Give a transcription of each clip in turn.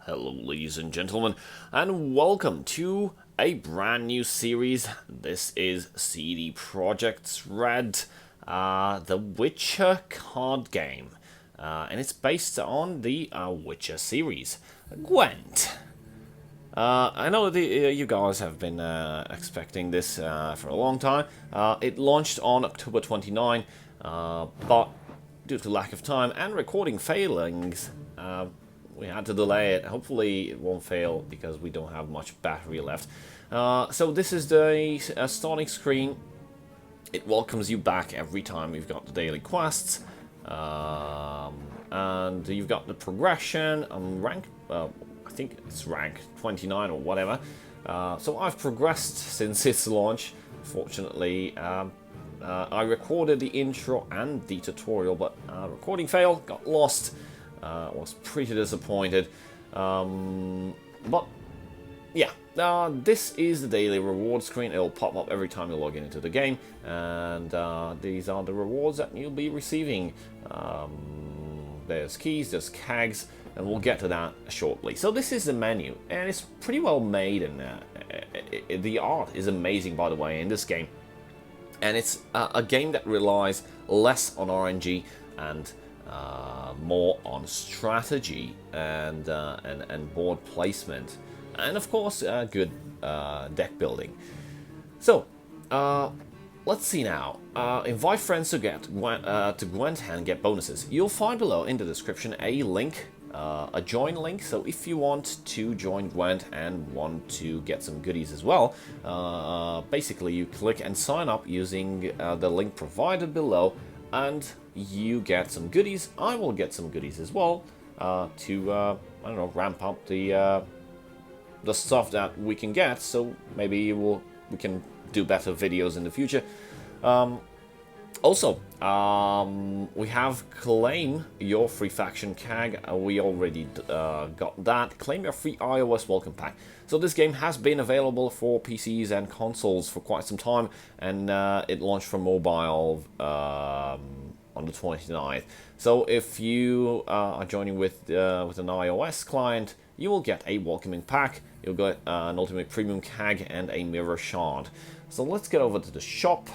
Hello, ladies and gentlemen, and welcome to a brand new series. This is CD Projekt's Red, the Witcher card game, and it's based on the Witcher series, Gwent. I know that you guys have been expecting this for a long time. It launched on October 29, but due to lack of time and recording failings, we had to delay it. Hopefully it won't fail because we don't have much battery left. So this is the starting screen. It welcomes you back every time you've got the daily quests. And you've got the progression. Rank, I think it's rank 29 or whatever. So I've progressed since its launch. Fortunately, I recorded the intro and the tutorial, but recording failed, got lost. Was pretty disappointed, but yeah, this is the daily reward screen. It'll pop up every time you log into the game, and these are the rewards that you'll be receiving. There's keys, there's kegs, and we'll get to that shortly. So this is the menu, and it's pretty well made, and the art is amazing, by the way, in this game. And it's a game that relies less on RNG and more on strategy and board placement, and of course good deck building. So let's see now. Invite friends to get to Gwent and get bonuses. You'll find below in the description a link, a join link. So if you want to join Gwent and want to get some goodies as well, basically you click and sign up using the link provided below, and you get some goodies. I will get some goodies as well to I don't know, ramp up the stuff that we can get. So maybe we can do better videos in the future. Also, we have claim your free faction CAG. We already got that. Claim your free iOS welcome pack. So this game has been available for PCs and consoles for quite some time, and it launched for mobile on the 29th. So if you are joining with an iOS client, you will get a welcoming pack. You'll get an ultimate premium CAG and a mirror shard. So let's get over to the shop.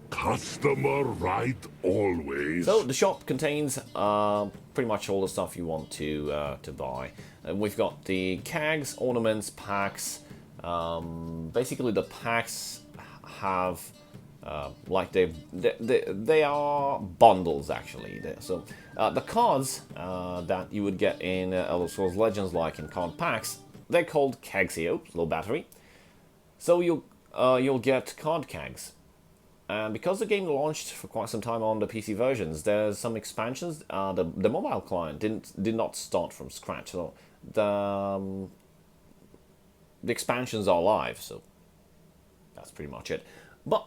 Customer right always. So the shop contains pretty much all the stuff you want to buy. And we've got the CAGs, ornaments, packs. Basically, the packs have like they are bundles actually. So the cards that you would get in Elder Scrolls Legends, like in card packs, they're called CAGs here. Low battery. So you'll get card CAGs. And because the game launched for quite some time on the PC versions, there's some expansions. The mobile client did not start from scratch, so the expansions are live. So that's pretty much it. But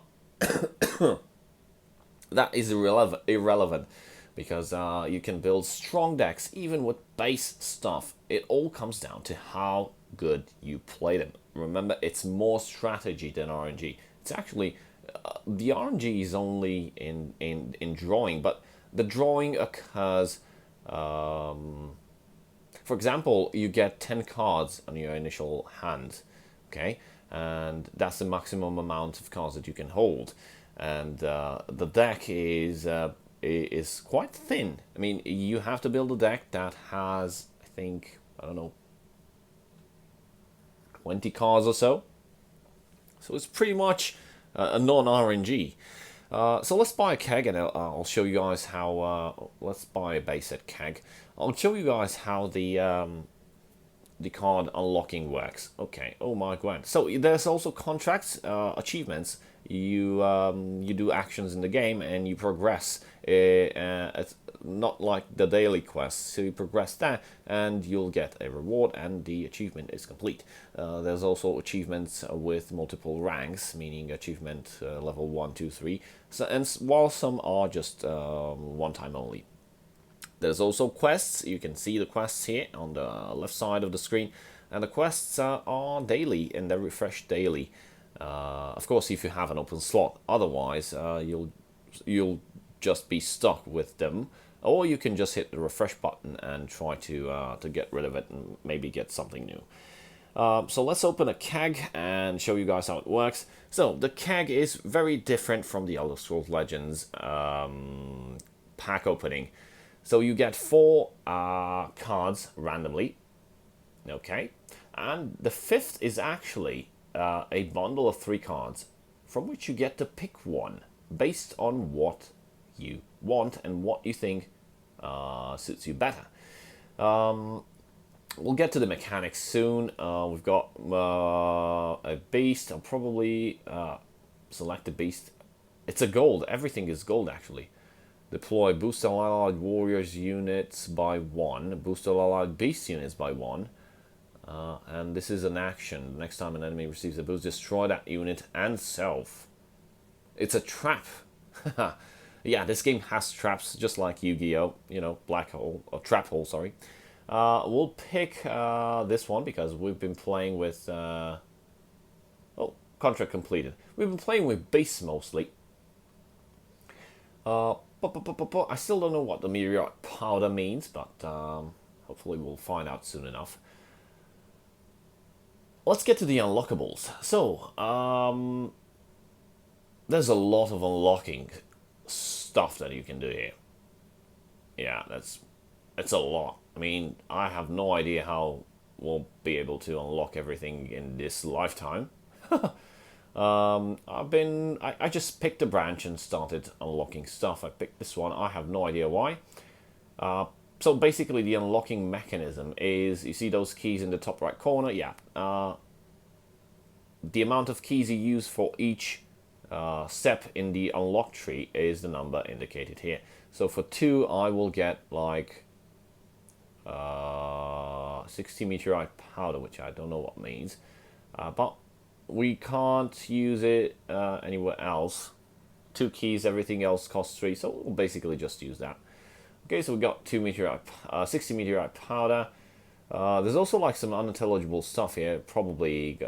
that is irrelevant because you can build strong decks even with base stuff. It all comes down to how good you play them. Remember, it's more strategy than RNG. It's actually the RNG is only in drawing, but the drawing occurs. For example, you get 10 cards on your initial hand, okay, and that's the maximum amount of cards that you can hold, and the deck is quite thin. I mean, you have to build a deck that has, I think, I don't know, 20 cards or so. So it's pretty much a non-RNG. So let's buy a keg, and I'll show you guys how. Let's buy a base set keg. I'll show you guys how the card unlocking works. Okay. Oh my Gwent. So there's also contracts, achievements. You do actions in the game and you progress. It's not like the daily quests. So you progress there and you'll get a reward, and the achievement is complete. There's also achievements with multiple ranks, meaning achievement level 1, 2, 3. So, and while some are just one time only. There's also quests. You can see the quests here on the left side of the screen, and the quests are daily and they're refreshed daily. Of course, if you have an open slot. Otherwise, you'll just be stuck with them or you can just hit the refresh button and try to get rid of it and maybe get something new. So let's open a keg and show you guys how it works. So the keg is very different from the Elder Scrolls Legends pack opening. So you get 4 cards randomly, okay? And the 5th is actually a bundle of 3 cards from which you get to pick one based on what you want and what you think suits you better. We'll get to the mechanics soon. We've got a beast. I'll probably select a beast. It's a gold. Everything is gold, actually. Deploy boost all allied warriors units by 1. Boost all allied beast units by 1. And this is an action. Next time an enemy receives a boost, destroy that unit and self. It's a trap. Yeah, this game has traps, just like Yu-Gi-Oh! You know, black hole, or trap hole, sorry. We'll pick this one because we've been playing with... oh, contract completed. We've been playing with beasts mostly. I still don't know what the meteorite powder means, but hopefully we'll find out soon enough. Let's get to the unlockables. So, there's a lot of unlocking stuff that you can do here. Yeah, it's a lot. I mean, I have no idea how we'll be able to unlock everything in this lifetime. I just picked a branch and started unlocking stuff. I picked this one. I have no idea why. So basically the unlocking mechanism is, you see those keys in the top right corner? Yeah. The amount of keys you use for each step in the unlock tree is the number indicated here. So for 2, I will get like 60 meteorite powder, which I don't know what means. But we can't use it anywhere else. 2 keys, everything else costs 3, so we'll basically just use that. Okay, so we got 60 meteorite powder. There's also like some unintelligible stuff here. Probably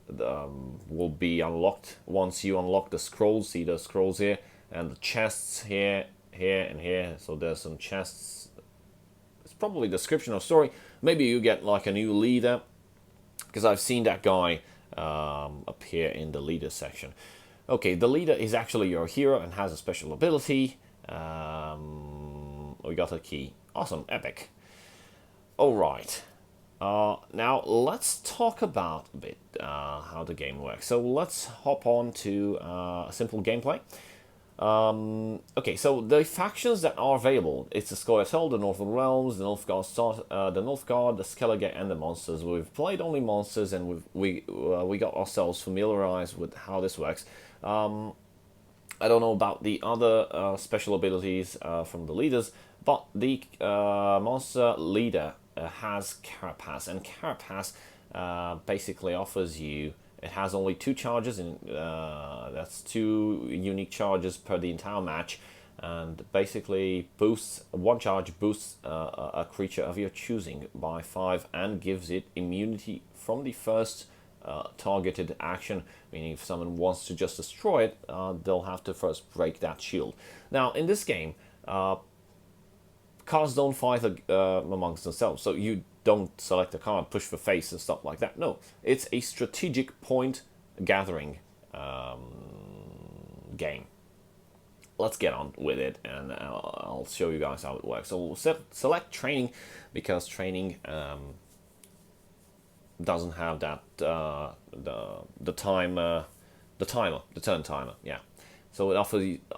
will be unlocked once you unlock the scrolls. See the scrolls here and the chests here, here, and here. So there's some chests. It's probably description of story. Maybe you get like a new leader, because I've seen that guy appear in the leader section. Okay, the leader is actually your hero and has a special ability. We got a key. Awesome, epic. All right. Now let's talk about a bit how the game works. So let's hop on to a simple gameplay. Okay, so the factions that are available, it's the Scoia'tael, the Northern Realms, the Nilfgaard, the Skellige, and the monsters. We've played only monsters, and we got ourselves familiarized with how this works. I don't know about the other special abilities from the leaders, but the monster leader has Carapace, and Carapace basically offers you, it has only 2 charges, and that's 2 unique charges per the entire match, and basically boosts, 1 charge boosts a creature of your choosing by 5 and gives it immunity from the first targeted action, meaning if someone wants to just destroy it, they'll have to first break that shield. Now, in this game, cards don't fight amongst themselves, so you don't select a card, push for face and stuff like that. No, it's a strategic point gathering game. Let's get on with it, and I'll show you guys how it works. So we'll select training, because training doesn't have that the turn timer. Yeah, so it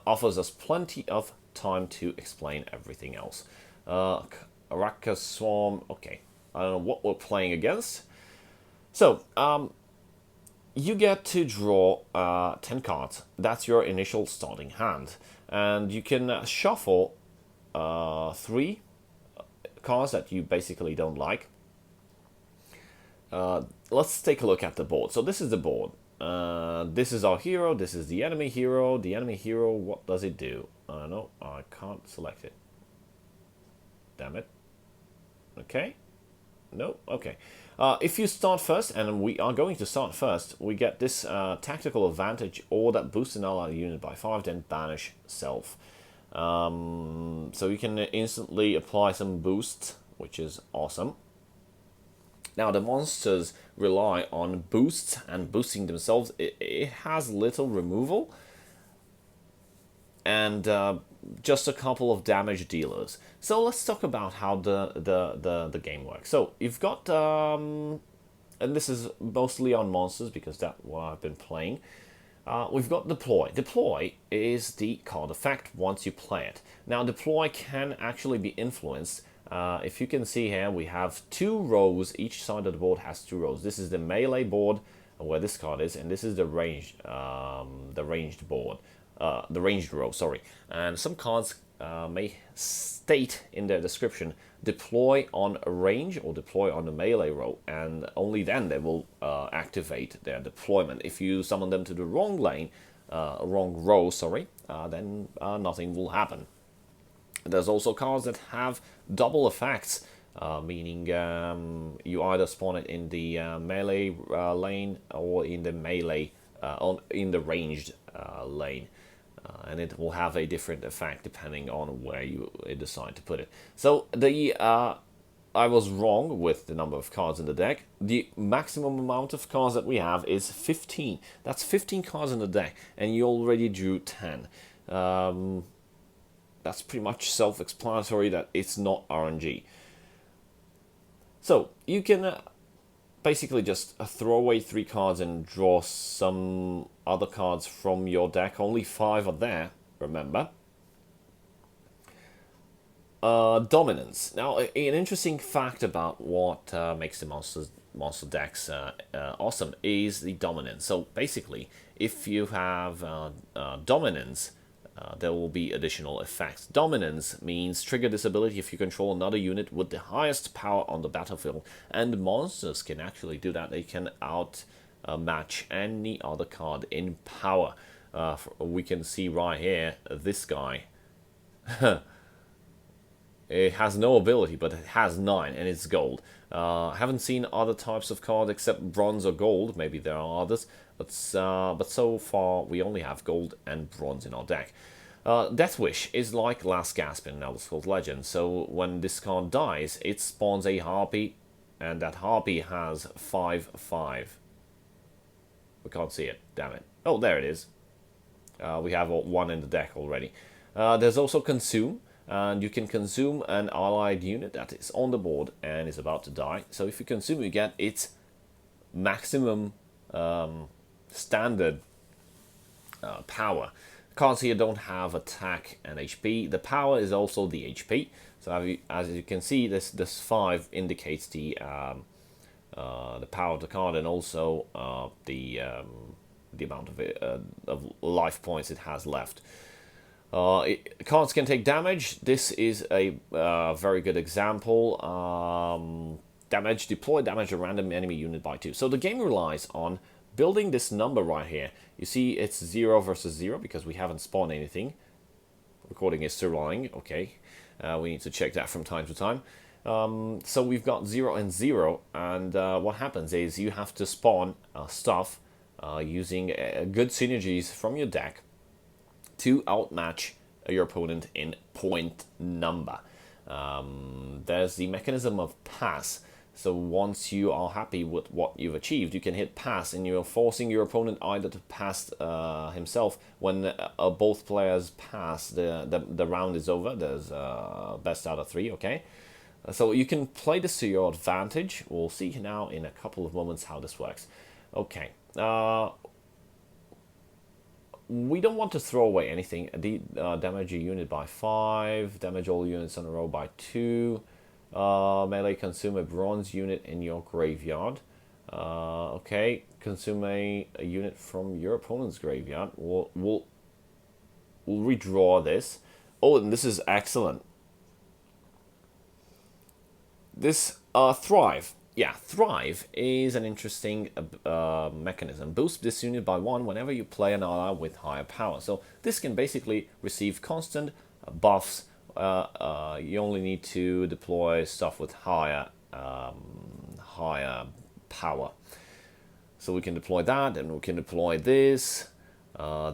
offers us plenty of time to explain everything else. Araka Swarm. Okay, I don't know what we're playing against. So you get to draw 10 cards. That's your initial starting hand, and you can shuffle 3 cards that you basically don't like. Let's take a look at the board. So this is the board. This is our hero. This is the enemy hero. The enemy hero, what does it do? I don't know. I can't select it. Damn it. Okay. No. Okay. If you start first, and we are going to start first, we get this tactical advantage, or that boosts an ally unit by 5, then banish self. So you can instantly apply some boost, which is awesome. Now the monsters rely on boosts and boosting themselves. It has little removal and just a couple of damage dealers. So let's talk about how the game works. So you've got, and this is mostly on monsters because that's what I've been playing. We've got deploy. Deploy is the card effect once you play it. Now deploy can actually be influenced. If you can see here, we have 2 rows. Each side of the board has 2 rows. This is the melee board where this card is, and this is the ranged board. The ranged row, sorry. And some cards may state in their description deploy on a range or deploy on the melee row, and only then they will activate their deployment. If you summon them to the wrong lane, wrong row, sorry, then nothing will happen. There's also cards that have double effects, meaning you either spawn it in the melee lane or in the melee in the ranged lane. And it will have a different effect depending on where you decide to put it. So I was wrong with the number of cards in the deck. The maximum amount of cards that we have is 15. That's 15 cards in the deck, and you already drew 10. That's pretty much self-explanatory that it's not RNG. So you can basically just throw away 3 cards and draw some other cards from your deck. Only 5 are there, remember. Dominance. Now, an interesting fact about what makes the monster decks awesome is the dominance. So basically, if you have dominance, there will be additional effects. Dominance means trigger this ability if you control another unit with the highest power on the battlefield, and monsters can actually do that. They can outmatch any other card in power. We can see right here, this guy. It has no ability, but it has 9, and it's gold. Haven't seen other types of cards except bronze or gold. Maybe there are others, but so far we only have gold and bronze in our deck. Death Wish is like Last Gasp in Elder Scrolls Legends. So when this card dies, it spawns a harpy, and that harpy has 5/5. We can't see it. Damn it! Oh, there it is. We have 1 in the deck already. There's also Consume. And you can consume an allied unit that is on the board and is about to die. So if you consume, you get its maximum standard power. Cards here don't have attack and HP. The power is also the HP. So as you can see, this 5 indicates the power of the card, and also the amount of life points it has left. Cards can take damage. This is a very good example. Damage, deploy damage a random enemy unit by 2. So the game relies on building this number right here. You see it's 0 versus 0 because we haven't spawned anything. Recording is still running. Okay, we need to check that from time to time. So we've got 0 and 0, and what happens is you have to spawn stuff using good synergies from your deck to outmatch your opponent in point number. There's the mechanism of pass. So once you are happy with what you've achieved, you can hit pass, and you're forcing your opponent either to pass himself. When both players pass, the round is over. There's best out of 3, okay? So you can play this to your advantage. We'll see now in a couple of moments how this works. Okay. We don't want to throw away anything. Damage a unit by 5. Damage all units on a row by 2. Melee, consume a bronze unit in your graveyard. Okay, consume a unit from your opponent's graveyard. We'll redraw this. Oh, and this is excellent. This Thrive. Yeah, Thrive is an interesting mechanism. Boost this unit by 1 whenever you play an ally with higher power. So this can basically receive constant buffs. You only need to deploy stuff with higher power. So we can deploy that, and we can deploy this.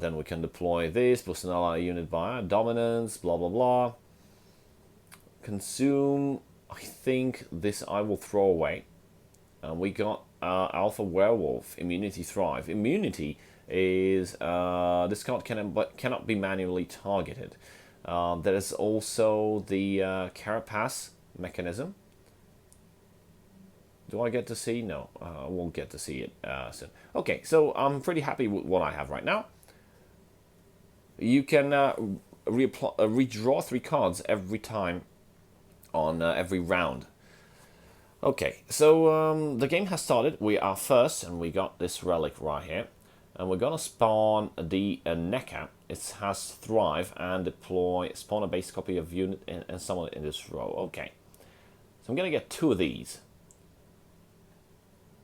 Then we can deploy this, boost an ally unit by dominance, blah blah blah. Consume, I think this I will throw away. We got Alpha Werewolf, Immunity Thrive. Immunity is, this card cannot be manually targeted. There is also the Carapace mechanism. Do I get to see? No, I won't get to see it soon. Okay, so I'm pretty happy with what I have right now. You can redraw 3 cards every time on every round. Okay, so the game has started. We are first, and we got this relic right here. And we're gonna spawn the NECA. It has Thrive and deploy, spawn a base copy of unit and summon it in this row. Okay, so I'm gonna get 2 of these.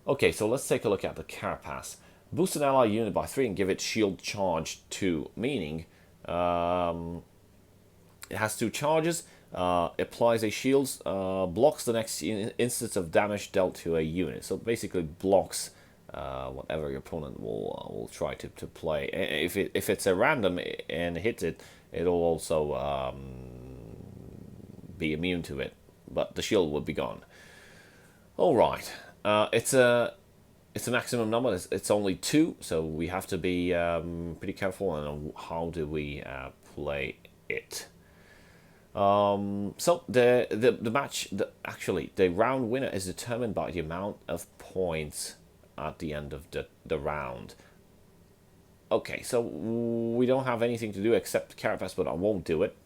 Okay, so let's take a look at the Carapace. Boost an ally unit by 3 and give it shield charge 2, meaning it has 2 charges, applies a shield, blocks the next instance of damage dealt to a unit. So basically blocks whatever your opponent will try to play. If it's a random and hits it, it'll also be immune to it, but the shield will be gone. All right. It's a maximum number. It's only 2, so we have to be pretty careful on how do we play it. So the match, actually the round winner is determined by the amount of points at the end of the round. Okay, so we don't have anything to do except Carapace, but I won't do it.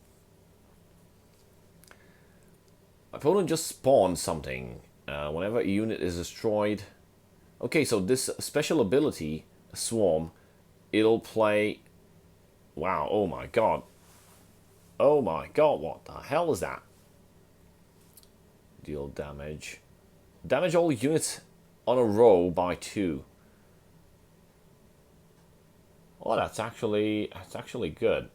My opponent just spawned something. Whenever a unit is destroyed. Okay, so this special ability, Swarm, it'll play... Wow, oh my god. Oh my god, what the hell is that? Deal damage. Damage all units on a row by 2. Oh, that's actually good.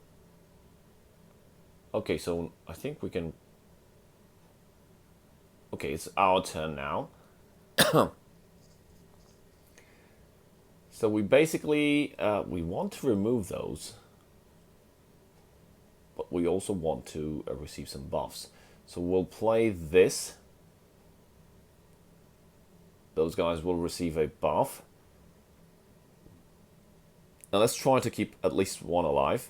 Okay, so I think we can... Okay, it's our turn now. So we basically, we want to remove those. But we also want to receive some buffs. So we'll play this. Those guys will receive a buff. Now let's try to keep at least 1 alive.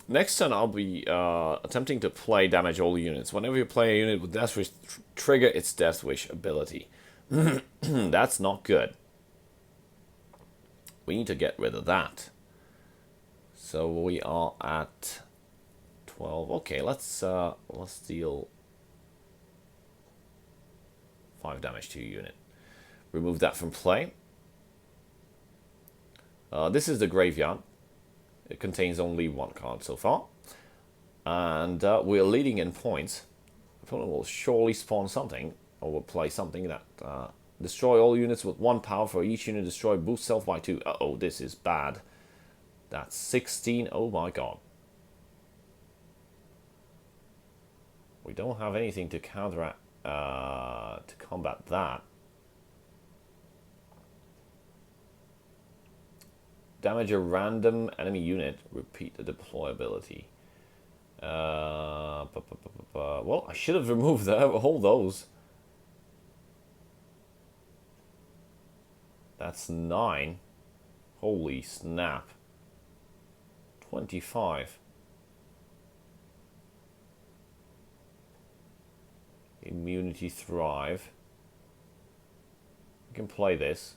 Next turn, I'll be attempting to play damage all units. Whenever you play a unit with Death Wish, trigger its Death Wish ability. That's not good. We need to get rid of that. So we are at 12. Okay, let's deal 5 damage to a unit. Remove that from play. This is the graveyard. It contains only 1 card so far. And we're leading in points. Opponent will surely spawn something, or will play something that destroy all units with 1 power for each unit destroyed. Boost self by 2. Uh-oh, this is bad. That's 16. Oh my god. We don't have anything to counteract, to combat that. Damage a random enemy unit. Repeat the deployability. Well, I should have removed all those. That's 9. Holy snap. 25. Immunity Thrive. We can play this.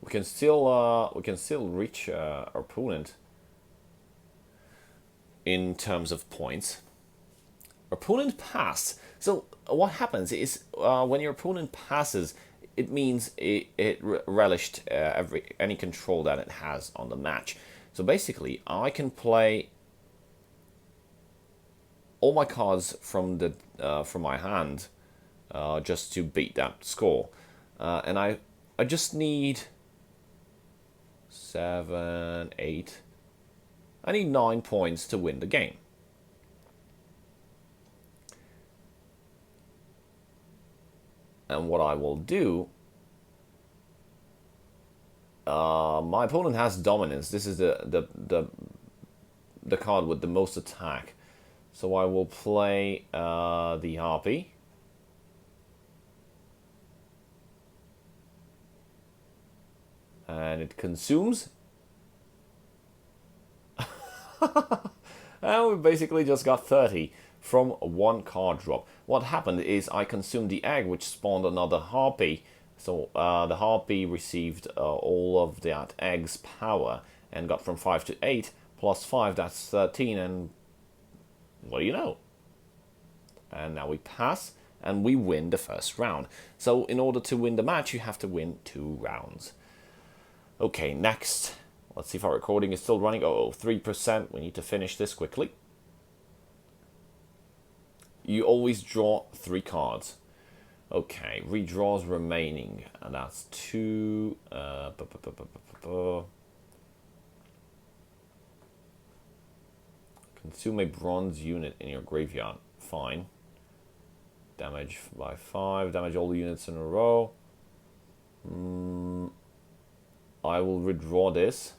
We can still reach our opponent in terms of points. Opponent passed. So what happens is when your opponent passes, it means it relished any control that it has on the match. So basically, I can play all my cards from my hand just to beat that score, and I just need 7, 8. I need 9 points to win the game. And what I will do... my opponent has dominance. This is the card with the most attack. So I will play the Harpy. And it consumes. And we basically just got 30 from one card drop. What happened is I consumed the egg, which spawned another Harpy. So the Harpy received all of that egg's power and got from 5 to 8. Plus 5, that's 13. And what do you know? And now we pass and we win the first round. So in order to win the match, you have to win 2 rounds. Okay, next. Let's see if our recording is still running. Oh, 3%. We need to finish this quickly. You always draw 3 cards. Okay, redraws remaining. And that's 2. Consume a bronze unit in your graveyard. Fine. Damage by 5. Damage all the units in a row. I will redraw this.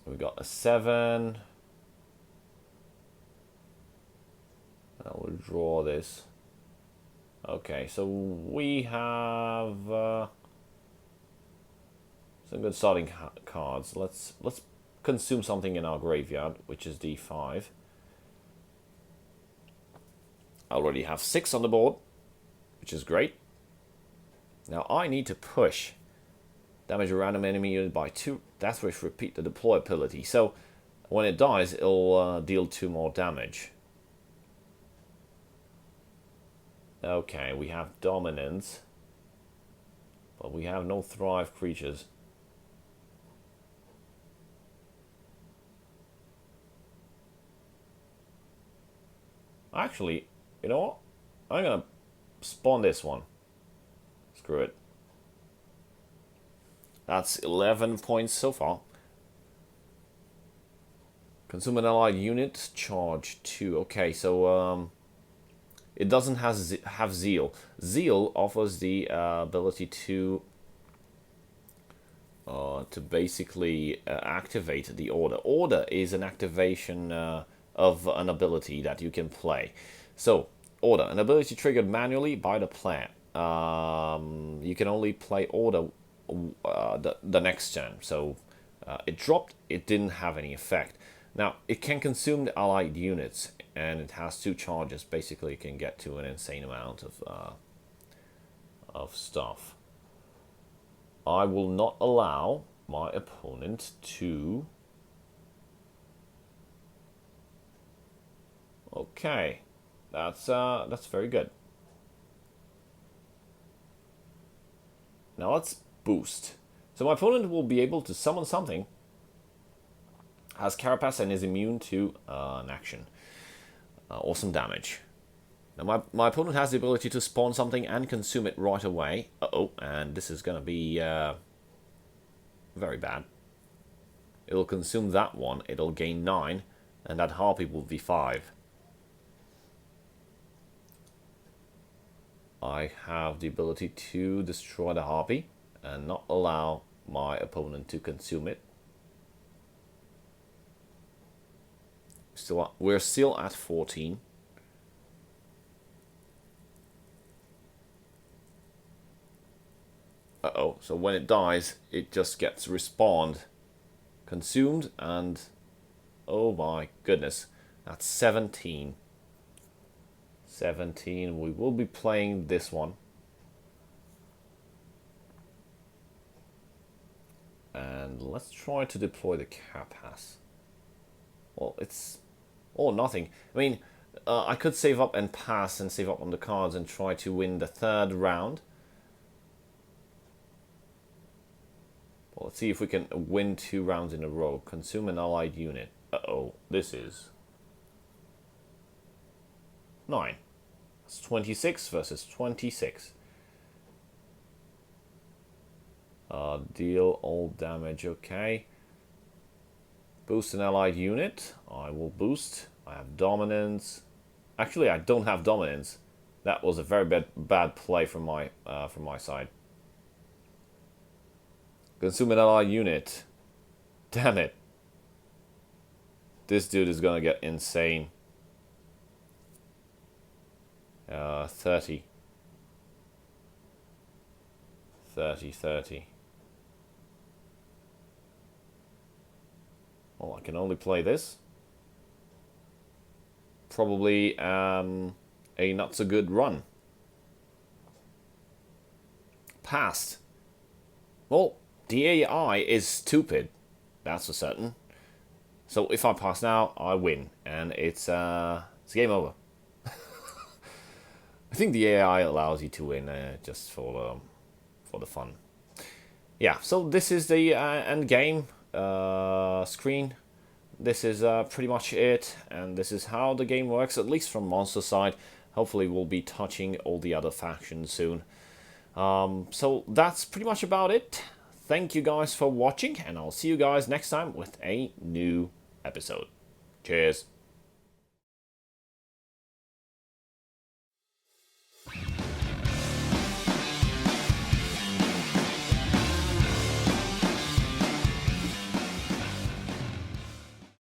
We got a 7. I will draw this. Okay, so we have some good starting cards. Let's consume something in our graveyard, which is D5. I already have 6 on the board, which is great. Now I need to push. Damage a random enemy unit by 2. That's which repeat the deploy ability. So when it dies, it'll deal 2 more damage. Okay, we have dominance, but we have no thrive creatures. Actually, you know what? I'm gonna spawn this one. Screw it. That's 11 points so far. Consume an allied unit, charge 2. Okay, so it doesn't have Zeal. Zeal offers the ability to basically activate the Order. Order is an activation of an ability that you can play. So, Order, an ability triggered manually by the player. You can only play Order the next turn. So it dropped, it didn't have any effect. Now it can consume the allied units, and it has 2 charges. Basically it can get to an insane amount of stuff. I will not allow my opponent to... Okay, that's very good. Now let's boost. So my opponent will be able to summon something, has Carapace, and is immune to an action. Awesome damage. Now my opponent has the ability to spawn something and consume it right away. Uh-oh, and this is going to be very bad. It'll consume that one, it'll gain 9, and that Harpy will be 5. I have the ability to destroy the Harpy and not allow my opponent to consume it. We're still at 14. Uh-oh, so when it dies, it just gets respawned, consumed, and oh my goodness, that's 17. 17, we will be playing this one. And let's try to deploy the Carapace. Well, it's all nothing. I mean, I could save up and pass and save up on the cards and try to win the 3rd round. Well, let's see if we can win 2 rounds in a row. Consume an allied unit. Uh-oh, this is 9. It's 26 versus 26. Deal all damage, okay. Boost an allied unit. I will boost. I have dominance. Actually, I don't have dominance. That was a very bad play from my side. Consume an ally unit. Damn it. This dude is gonna get insane. 30. 30. Well, I can only play this. Probably a not so good run. Passed. Well, the AI is stupid. That's for certain. So if I pass now, I win, and it's game over. I think the AI allows you to win just for the fun. Yeah. So this is the end game screen. This is pretty much it, and this is how the game works, at least from Monster side. Hopefully we'll be touching all the other factions soon. So that's pretty much about it. Thank you guys for watching, and I'll see you guys next time with a new episode. Cheers.